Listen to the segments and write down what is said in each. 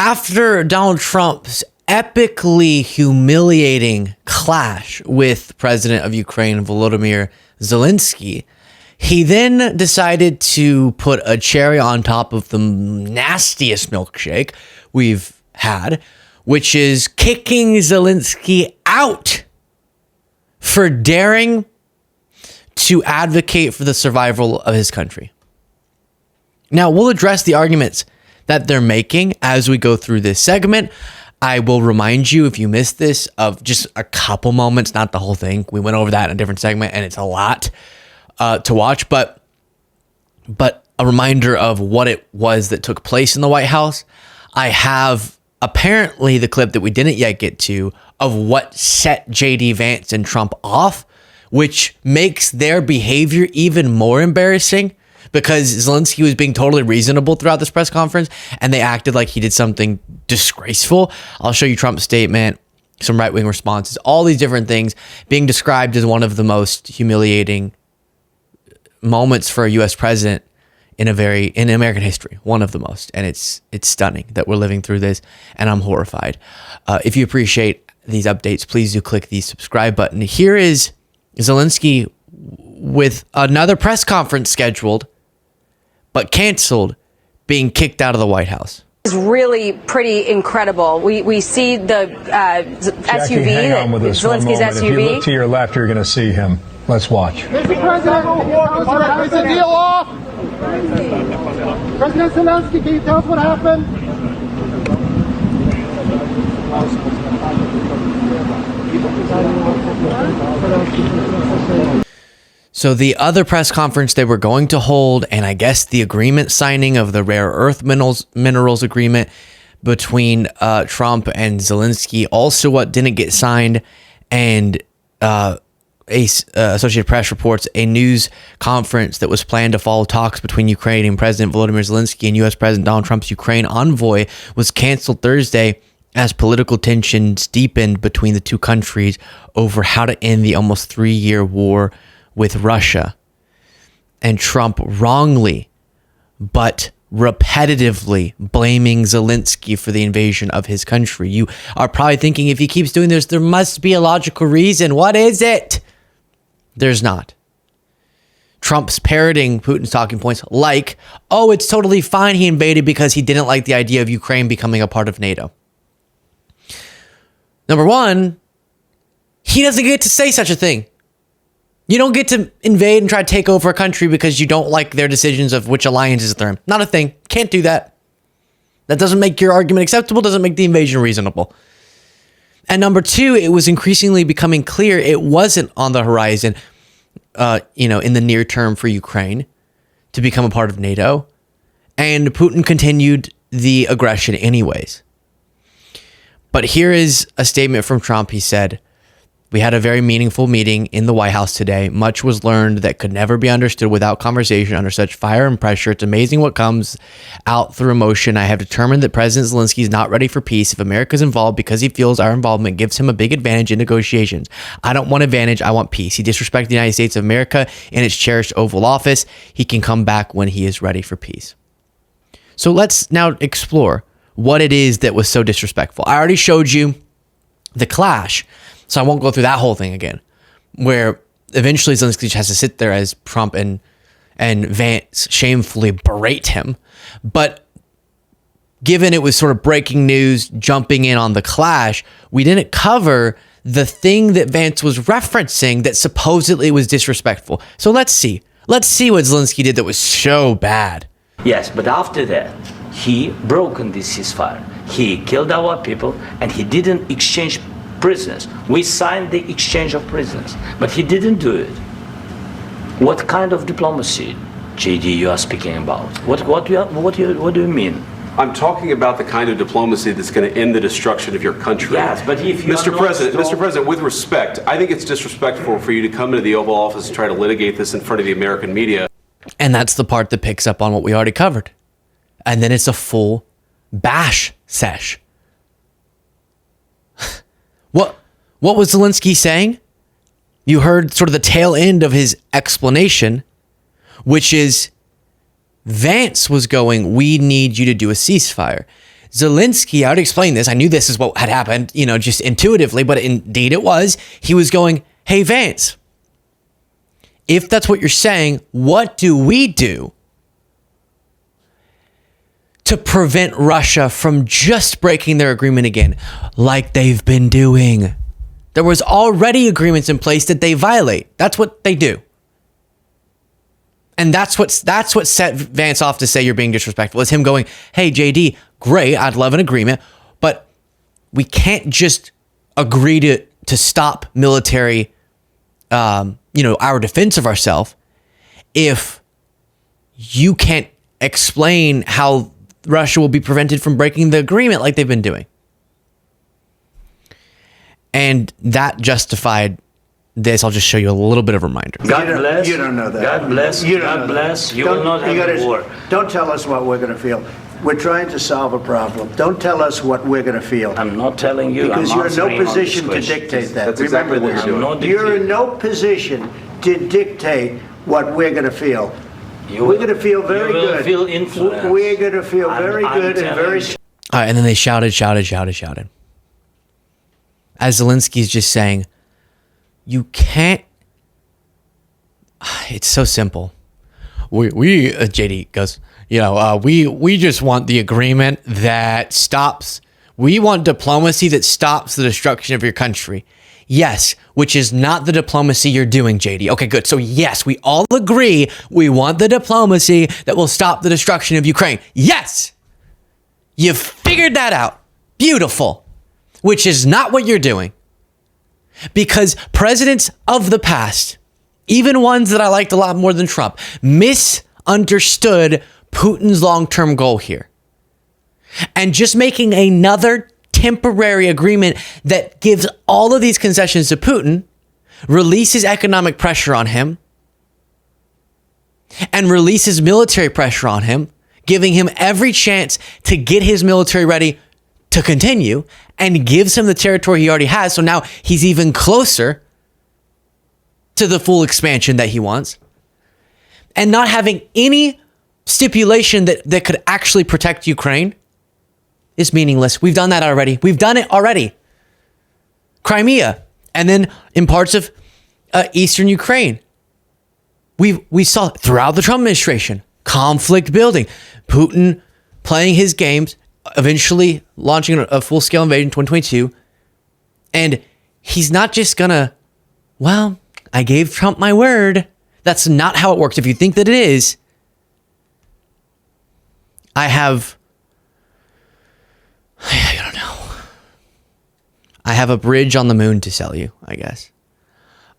After Donald Trump's epically humiliating clash with President of Ukraine, Volodymyr Zelenskyy, he then decided to put a cherry on top of the nastiest milkshake we've had, which is kicking Zelenskyy out for daring to advocate for the survival of his country. Now, we'll address the arguments that they're making as we go through this segment. I will remind you, if you missed this, of just a couple moments, not the whole thing. We went over that in a different segment, and it's a lot to watch, but a reminder of what it was that took place in the White House. I have apparently the clip that we didn't yet get to of what set JD Vance and Trump off, which makes their behavior even more embarrassing because Zelenskyy was being totally reasonable throughout this press conference and they acted like he did something disgraceful. I'll show you Trump's statement, some right-wing responses, all these different things being described as one of the most humiliating moments for a U.S. president in American history, one of the most. And it's stunning that we're living through this, and I'm horrified. If you appreciate these updates, please do click the subscribe button. Here is Zelenskyy with another press conference scheduled, but canceled, being kicked out of the White House. Is really pretty incredible. We see the SUV, hang on with us Zelensky's SUV. If you look to your left, you're going to see him. Let's watch. Mr. President, is the deal off? President Zelenskyy, can you tell us what happened? So the other press conference they were going to hold, and I guess the agreement signing of the rare earth minerals agreement between Trump and Zelenskyy, also what didn't get signed, and Associated Press reports a news conference that was planned to follow talks between Ukrainian President Volodymyr Zelenskyy and U.S. President Donald Trump's Ukraine envoy was canceled Thursday as political tensions deepened between the two countries over how to end the almost 3-year war with Russia. And Trump wrongly, but repetitively blaming Zelenskyy for the invasion of his country. You are probably thinking, if he keeps doing this, there must be a logical reason. What is it? There's not. Trump's parroting Putin's talking points like, oh, it's totally fine he invaded because he didn't like the idea of Ukraine becoming a part of NATO. Number one, he doesn't get to say such a thing. You don't get to invade and try to take over a country because you don't like their decisions of which alliances they're in. Not a thing. Can't do that. That doesn't make your argument acceptable, doesn't make the invasion reasonable. And number two, it was increasingly becoming clear it wasn't on the horizon, in the near term for Ukraine to become a part of NATO. And Putin continued the aggression anyways. But here is a statement from Trump. He said, "We had a very meaningful meeting in the White House today. Much was learned that could never be understood without conversation under such fire and pressure. It's amazing what comes out through emotion. I have determined that President Zelenskyy is not ready for peace if America is involved because he feels our involvement gives him a big advantage in negotiations. I don't want advantage. I want peace. He disrespected the United States of America in its cherished Oval Office. He can come back when he is ready for peace." So let's now explore what it is that was so disrespectful. I already showed you the clash, so I won't go through that whole thing again, where eventually Zelenskyy just has to sit there as Trump and Vance shamefully berate him. But given it was sort of breaking news, jumping in on the clash, we didn't cover the thing that Vance was referencing that supposedly was disrespectful. So let's see. Let's see what Zelenskyy did that was so bad. Yes, but after that, he broken this ceasefire. He killed our people, and he didn't exchange prisoners. We signed the exchange of prisoners, but he didn't do it. What kind of diplomacy, JD, you are speaking about? What do you mean? I'm talking about the kind of diplomacy that's going to end the destruction of your country. Yes, but if you Mr. President, with respect, I think it's disrespectful for you to come into the Oval Office and try to litigate this in front of the American media. And that's the part that picks up on what we already covered. And then it's a full bash sesh. What was Zelenskyy saying? You heard sort of the tail end of his explanation, which is Vance was going, we need you to do a ceasefire. Zelenskyy, I already explained this. I knew this is what had happened, just intuitively, but indeed it was. He was going, hey, Vance, if that's what you're saying, what do we do to prevent Russia from just breaking their agreement again, like they've been doing? There was already agreements in place that they violate. That's what they do. And that's what set Vance off to say you're being disrespectful. Is him going, hey, JD, great, I'd love an agreement, but we can't just agree to stop military, our defense of ourselves if you can't explain how Russia will be prevented from breaking the agreement like they've been doing. And that justified this. I'll just show you a little bit of a reminder. God bless. You don't know that. God bless. You God don't know bless. that. You will not have a war. Don't tell us what we're going to feel. We're trying to solve a problem. Don't tell us what we're going to feel. I'm not telling you. Because I'm you're in no answering on position this to question. dictate that. That's exactly what you're doing. You're in no position to dictate what we're going to feel. You We're will- going to feel very you will good. feel influenced. We're going to feel very I'm good and telling very. you. All right, and then they shouted. As Zelensky's just saying, you can't. It's so simple. JD goes, we just want the agreement that stops. We want diplomacy that stops the destruction of your country. Yes, which is not the diplomacy you're doing, JD. Okay, good. So yes, we all agree we want the diplomacy that will stop the destruction of Ukraine. Yes, you've figured that out. Beautiful. Which is not what you're doing. Because presidents of the past, even ones that I liked a lot more than Trump, misunderstood Putin's long-term goal here. And just making another temporary agreement that gives all of these concessions to Putin, releases economic pressure on him, and releases military pressure on him, giving him every chance to get his military ready to continue, and gives him the territory he already has. So now he's even closer to the full expansion that he wants, and not having any stipulation that could actually protect Ukraine is meaningless. We've done that already. We've done it already. Crimea, and then in parts of eastern Ukraine. We saw throughout the Trump administration, conflict building, Putin playing his games, eventually launching a full-scale invasion in 2022. And he's not just gonna, I gave Trump my word. That's not how it works. If you think that it is, I don't know. I have a bridge on the moon to sell you, I guess.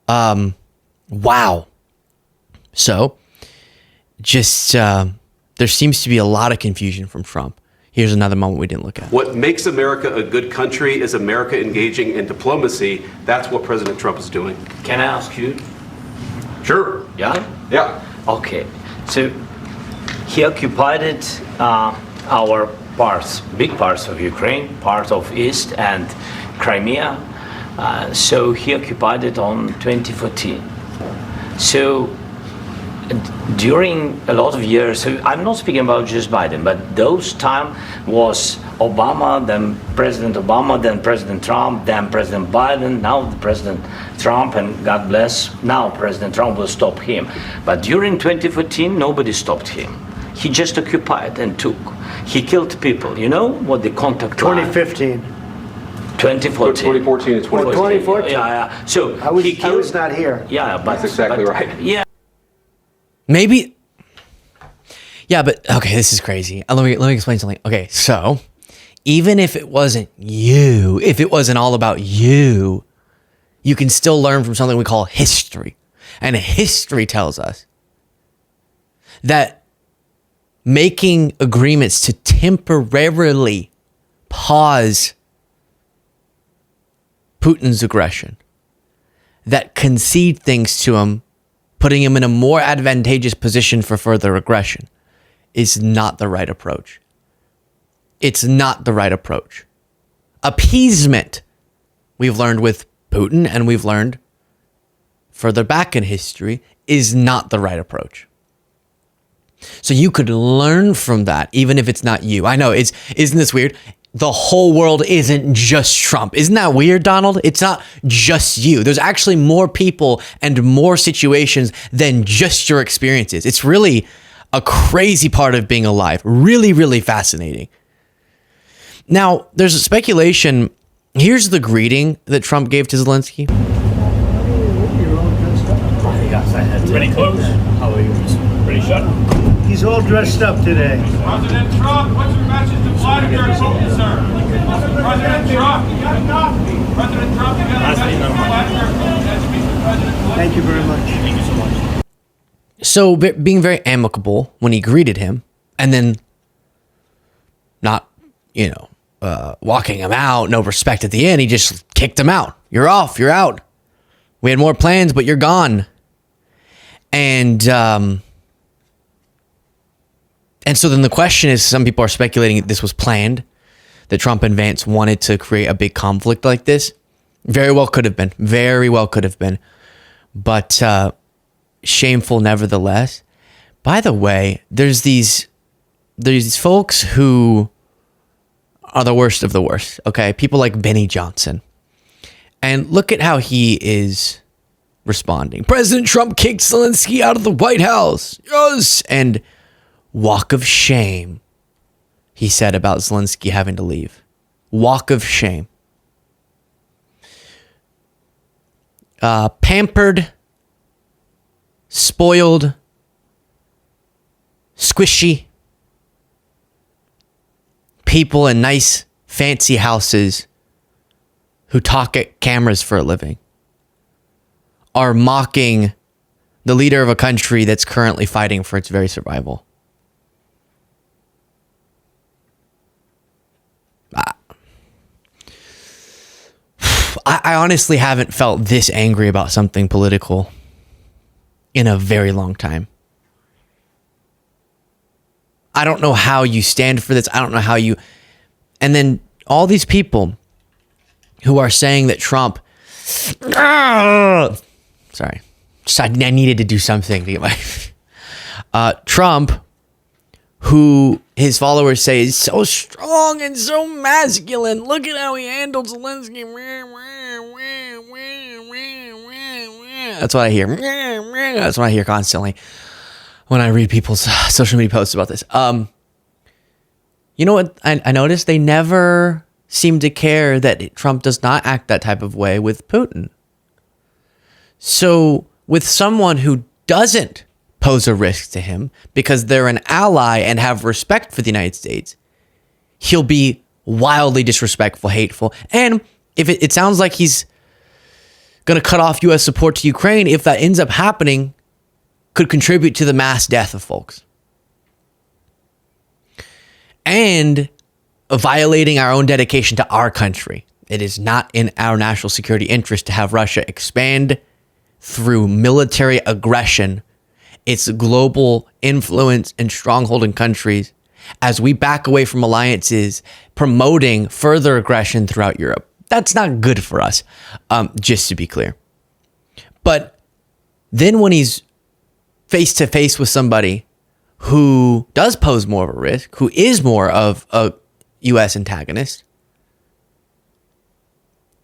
Wow. So, just, there seems to be a lot of confusion from Trump. Here's another moment we didn't look at. What makes America a good country is America engaging in diplomacy. That's what President Trump is doing. Can I ask you? Sure. Yeah? Yeah. Okay. So he occupied our parts, big parts of Ukraine, part of East and Crimea. So he occupied it on 2014. So during a lot of years, so I'm not speaking about just Biden, but those time was Obama, then President Obama, then President Trump, then President Biden, now President Trump, and God bless, now President Trump will stop him. But during 2014, nobody stopped him. He just occupied and took. He killed people. You know what the contact line? 2015. 2014. 2014 and 2015. 2014. Yeah. So I was not here. Yeah, but That's exactly right. Yeah. Maybe. Yeah, but okay, this is crazy. Let me explain something. Okay, so even if it wasn't you, if it wasn't all about you, you can still learn from something we call history. And history tells us that making agreements to temporarily pause Putin's aggression, that concede things to him, putting him in a more advantageous position for further aggression, is not the right approach. It's not the right approach. Appeasement, we've learned with Putin, and we've learned further back in history, is not the right approach. So you could learn from that, even if it's not you. I know, isn't this weird? The whole world isn't just Trump. Isn't that weird, Donald? It's not just you. There's actually more people and more situations than just your experiences. It's really a crazy part of being alive. Really, really fascinating. Now, there's a speculation. Here's the greeting that Trump gave to Zelensky. Pretty close. How are you? Pretty shut. He's all dressed up today. President Trump, what's your message to Vladimir Putin, sir? President Trump, you got a copy. President Trump, you got a message to Vladimir Putin. Thank you very much. Thank you so much. So being very amicable when he greeted him, and then not, walking him out, no respect at the end. He just kicked him out. You're off. You're out. We had more plans, but you're gone. And so then the question is, some people are speculating this was planned, that Trump and Vance wanted to create a big conflict like this. Very well could have been. Very well could have been. But shameful nevertheless. By the way, there's these folks who are the worst of the worst, okay? People like Benny Johnson. And look at how he is responding. President Trump kicked Zelensky out of the White House. Yes. And walk of shame, he said about Zelensky having to leave. Walk of shame. Pampered, spoiled, squishy people in nice, fancy houses who talk at cameras for a living are mocking the leader of a country that's currently fighting for its very survival. I honestly haven't felt this angry about something political in a very long time. I don't know how you stand for this. I don't know how you... And then all these people who are saying that Trump... Sorry. I needed to do something to get my... Trump, who his followers say is so strong and so masculine. Look at how he handled Zelensky. That's what I hear. That's what I hear constantly when I read people's social media posts about this. You know what I noticed? They never seem to care that Trump does not act that type of way with Putin. So with someone who doesn't pose a risk to him because they're an ally and have respect for the United States, he'll be wildly disrespectful, hateful. And if it sounds like he's going to cut off U.S. support to Ukraine, if that ends up happening, could contribute to the mass death of folks. And violating our own dedication to our country. It is not in our national security interest to have Russia expand through military aggression its global influence and stronghold in countries as we back away from alliances promoting further aggression throughout Europe. That's not good for us, just to be clear. But then when he's face to face with somebody who does pose more of a risk, who is more of a U.S. antagonist,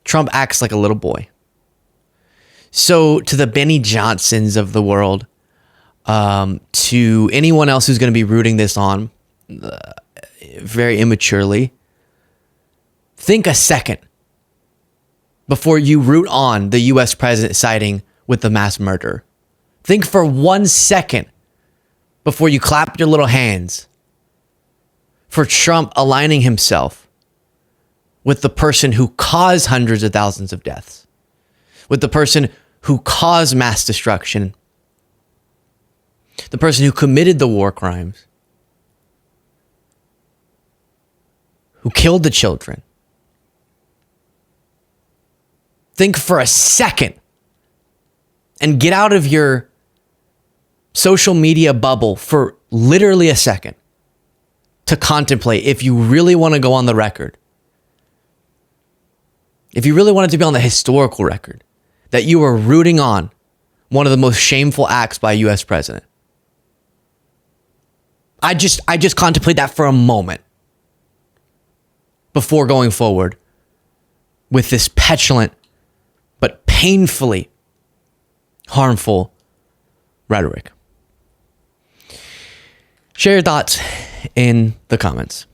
Trump acts like a little boy. So to the Benny Johnsons of the world, to anyone else who's going to be rooting this on very immaturely, think a second before you root on the U.S. president siding with the mass murderer. Think for 1 second before you clap your little hands for Trump aligning himself with the person who caused hundreds of thousands of deaths, with the person who caused mass destruction, the person who committed the war crimes, who killed the children. Think for a second and get out of your social media bubble for literally a second to contemplate if you really want to go on the record. If you really want it to be on the historical record that you are rooting on one of the most shameful acts by a U.S. president. I just contemplate that for a moment before going forward with this petulant but painfully harmful rhetoric. Share your thoughts in the comments.